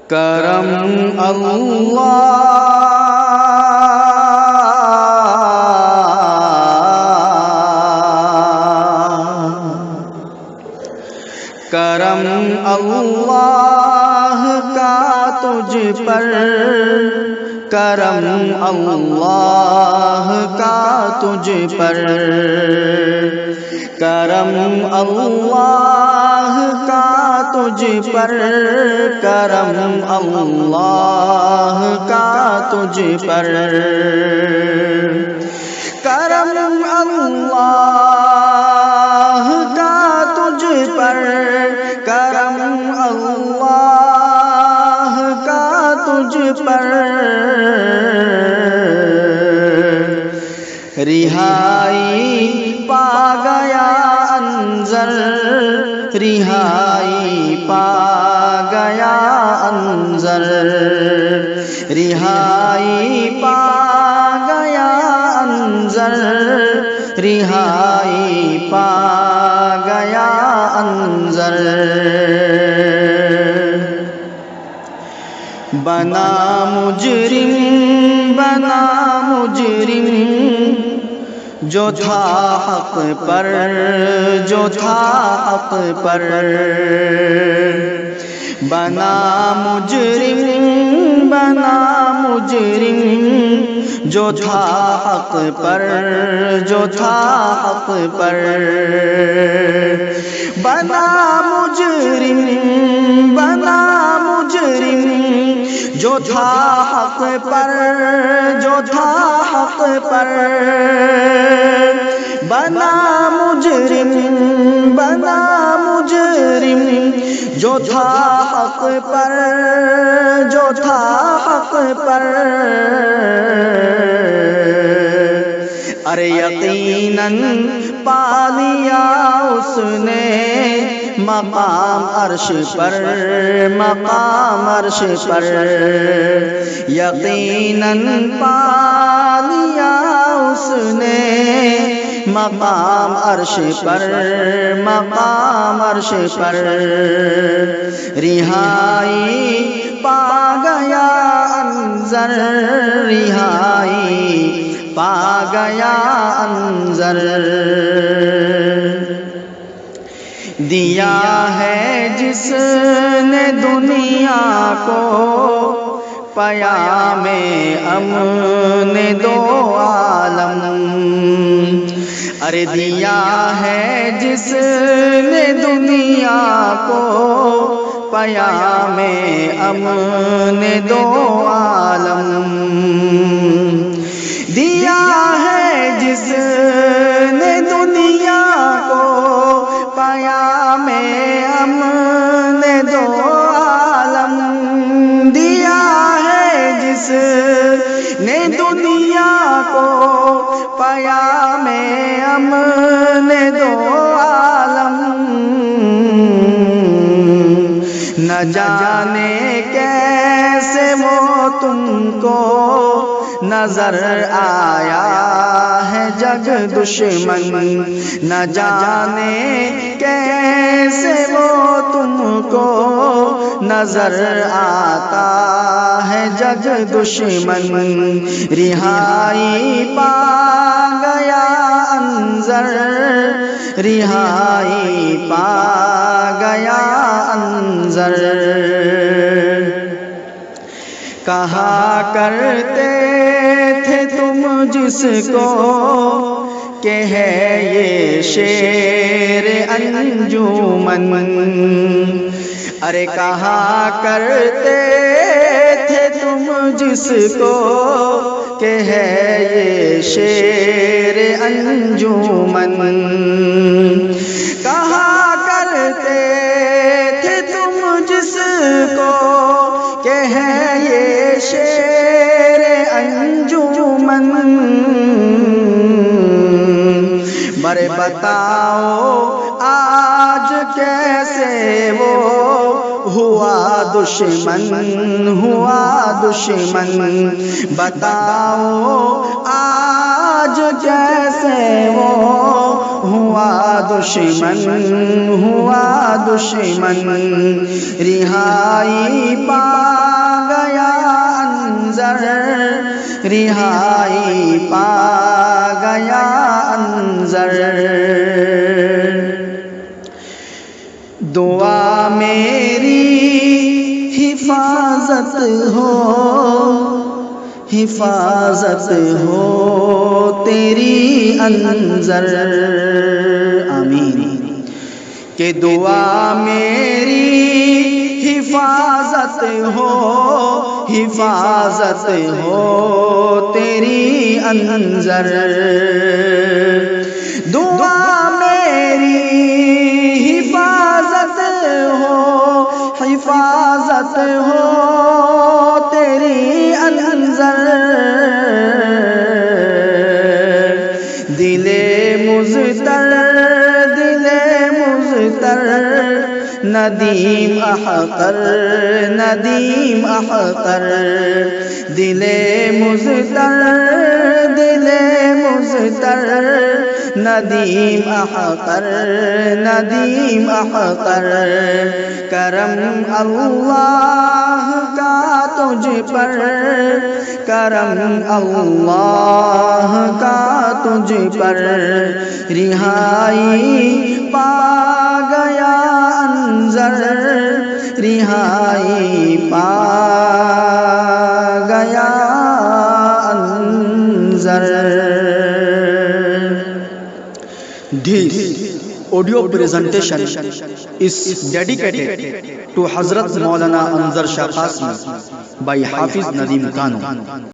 کرم اللہ کرم اللہ کا تجھ پر، کرم اللہ کا تجھ پر، کرم اللہ کا تجھ پر، کرم اللہ کا تجھ پر، کرم اللہ کا تجھ پر، کرم اللہ کا تجھ پر، رہائی پا گیا انظر، رہائی پا گیا انظر، رہائی پا گیا انظر، رہائی پا گیا انظر، بنا مجرم، بنا مجرم، جو تھا حق پر، جو تھا حق پر، بنا مجرم، بنا مجرم، جو تھا حق پر، جو تھا حق پر، بنا مجرم، بنا مجرم، جو تھا حق پر، جو تھا حق پر، بنا مجرم، بنا مجرم، جو تھا حق پر، جو تھا حق پر، ارے یقیناً پا لیا اس نے مقام عرش پر، مقام عرش پر، یقیناً پا لیا اس نے مقام عرش پر، مقام عرش پر، رہائی پا گیا انظر، رہائی پا گیا انظر، دیا ہے جس نے دنیا کو پیام امن دو عالم، ارے دیا ہے جس نے دنیا کو پیام امن دو عالم، دیا ہے جس نے دنیا کو پیام امن دو عالم، دیا ہے جس نے دنیا کو پیام امن دو عالم، نہ جانے کیسے وہ تم کو نظر آیا ہے جگ دشمن، نہ جانے کیسے وہ تم کو نظر آتا ہے جگ دشمن، رہائی پا گیا انظر، رہائی پا گیا انظر، کہا کرتے تھے تم جس کو کہ ہے یہ شیر انجمن، ارے کہا کرتے تھے تم جس کو کہ ہے یہ شیر انجمن، کہا کرتے تھے تم جس کو کہ ہے یہ شیر انجمن، برے بتاؤ آج کیسے وہ ہوا دشمن، ہوا دشمن، بتاؤ آج کیسے وہ ہوا دشمن، ہوا دشمن، رہائی پا رہائی پا گیا انظر، دعا میری حفاظت ہو، حفاظت ہو تیری انظر، آمین، کہ دعا میری حفاظت ہو، حفاظت ہو تیری انظر، دعا میری حفاظت ہو، حفاظت ہو تیری انظر، دل مضطر، دل مضطر، ندیم احقر، ندیم احقر، دل مضطر، دل مضطر، ندیم احقر، ندیم احقر، کرم اللہ کا تجھ پر، کرم اللہ کا تجھ پر، رہائی پا گیا انظر، رہائی پا گیا انظر۔ This audio presentation is dedicated to Hazrat Maulana Anzar Shah Qasmi by Hafiz Nadeem Kano.